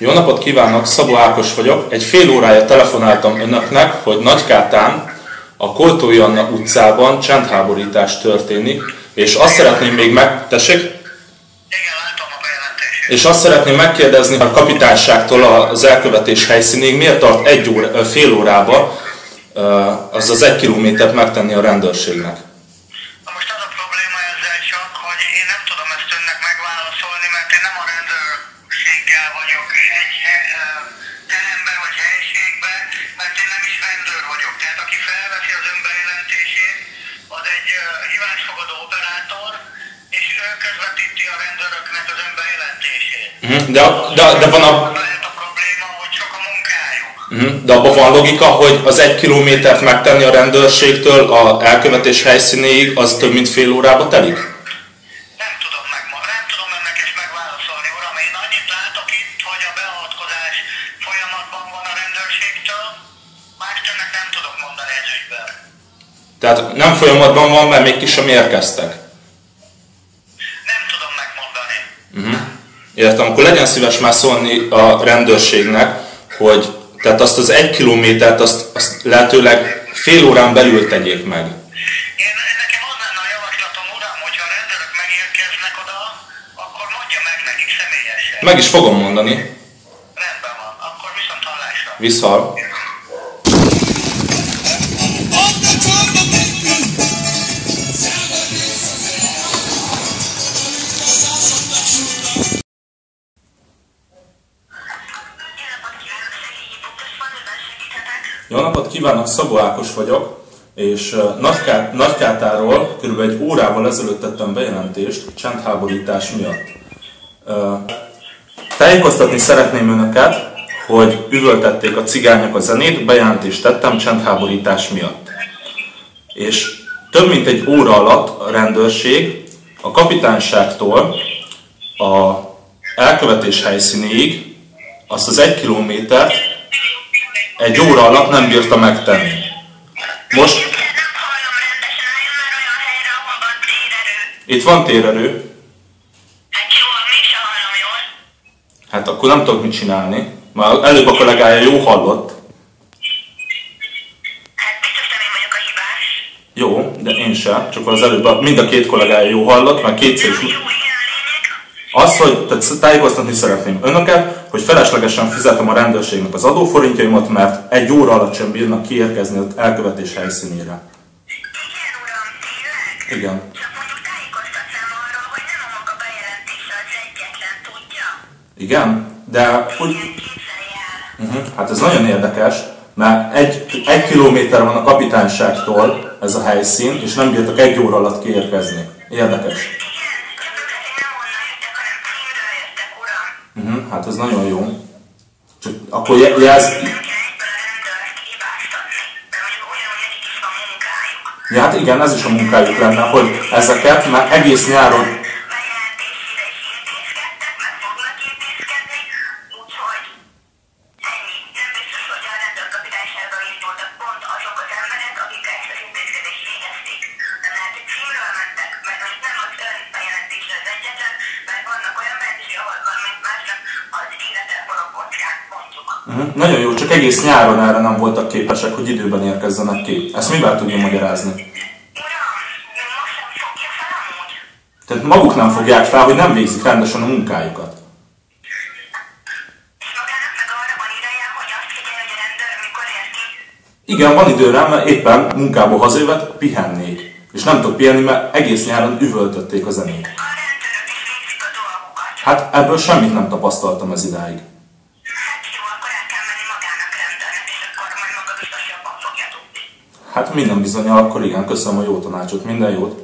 Jó napot kívánok, Szabó Ákos vagyok. Egy fél órája telefonáltam önöknek, hogy Nagykátán, a Koltói Anna utcában csendháborítás történik, és azt szeretném még Tessék? Igen, látom a bejelentését. És azt szeretném megkérdezni a kapitányságtól az elkövetés helyszínéig, miért tart fél órába, azaz 1 kilométert megtenni a rendőrségnek? Na most az a probléma ezzel csak, hogy én nem tudom ezt önnek megválaszolni, mert én nem a rendőrséggel vagyok egy teremben vagy helységben, mert én nem is rendőr vagyok. Tehát aki felveszi az önbejelentését, az egy hívásfogadó operátor, és ő közvetíti a rendőröknek az önbejelentését. De van a... Lehet a probléma, hogy sok a munkájuk. De abban van logika, hogy az 1 kilométert megtenni a rendőrségtől a elkövetés helyszínéig, az több mint fél órába telik? Nem tudom ennek ezt megválaszolni, uram. Én annyit látok itt, hogy a beavatkozás folyamatban van a rendőrségtől, mást önnek nem tudok mondani ez ügyben. Tehát nem folyamatban van, mert még ki sem érkeztek. Nem tudom megmondani. Értem, akkor legyen szíves már szólni a rendőrségnek, hogy tehát azt az 1 kilométert azt lehetőleg fél órán belül tegyék meg. Nekem az lenne a javaslatom, uram, hogyha a rendőrök megérkeznek oda, akkor mondja meg nekik személyesen. Meg is fogom mondani. Rendben van, akkor viszont hallásra. Viszhal. Jó napot kívánok, Szabó Ákos vagyok, és Nagykátáról kb. 1 órával ezelőtt tettem bejelentést csendháborítás miatt. Tájékoztatni szeretném önöket, hogy üvöltették a cigányok a zenét, bejelentést tettem csendháborítás miatt. És több mint 1 óra alatt a rendőrség a kapitányságtól a elkövetés helyszínéig azt az 1 kilométert 1 óra alatt nem bírta megtenni. Most... Itt van térerő. Hát jó, mégse hallom jól. Hát akkor nem tudok mit csinálni. Már előbb a kollégája jó hallott. Hát biztos nem én vagyok a hibás. Jó, de én sem. Csak az előbb mind a 2 kollégája jó hallott, már kétszer is... Jó, ilyen a lényeg. Az, hogy tájékoztatni szeretném önöket, hogy feleslegesen fizetem a rendőrségnek az adóforintjaimat, mert 1 óra alatt sem bírnak kiérkezni az elkövetés helyszínére. Igen, uram, tényleg? Igen. Csak mondjuk tájékoztatnám arról, hogy nem a maga bejelentése az egyetlen, tudja? Igen? De úgy... Igen, képzelj el. Hát ez nagyon érdekes, mert 1 kilométer van a kapitányságtól ez a helyszín, és nem bírtak 1 óra alatt kiérkezni. Érdekes. Igen, csak ők azért nem onnan jöttek, hanem címről jöttek, uram. Hát ez nagyon jó. Csak akkor jelz... Nem kell egyből a rendőrt hibáztatni, mert mondjuk ugyanúgy nekik is van munkájuk. Ja, hát igen, ez is a munkájuk lenne, hogy ezeket már egész nyáron... Bejelentésére is intézkedtek, meg fognak intézkedni, úgyhogy ennyi. Nem biztos, hogy a rendőrkapitányságról indultak pont azok az emberek, akik ezt az intézkedést végezték. Nem lehet, hogy címről mentek, mert most nem az ön bejelentése az egyetlen, mert vannak olyan bejelentési, ahol valamint másnak az élete forog kockán, mondjuk. Nagyon jó, csak egész nyáron erre nem voltak képesek, hogy időben érkezzenek ki. Ezt mivel tudja magyarázni? Uram, ön most nem fogja fel amúgy? Tehát maguk nem fogják fel, hogy nem végzik rendesen a munkájukat. És magának meg arra van ideje, hogy azt figyelje, hogy a rendőr mikor ér ki? Igen, van idő rá, mert éppen munkából hazajövet pihennék. És nem tudok pihenni, mert egész nyáron üvöltötték a zenét. A rendőrök is végzik a dolgukat. Hát ebből semmit nem tapasztaltam ez idáig. Hát jó, akkor el kell menni magának rendőrnek, és akkor majd maga biztos jobban fogja tudni. Hát minden bizonnyal, akkor igen, köszönöm a jó tanácsot, minden jót.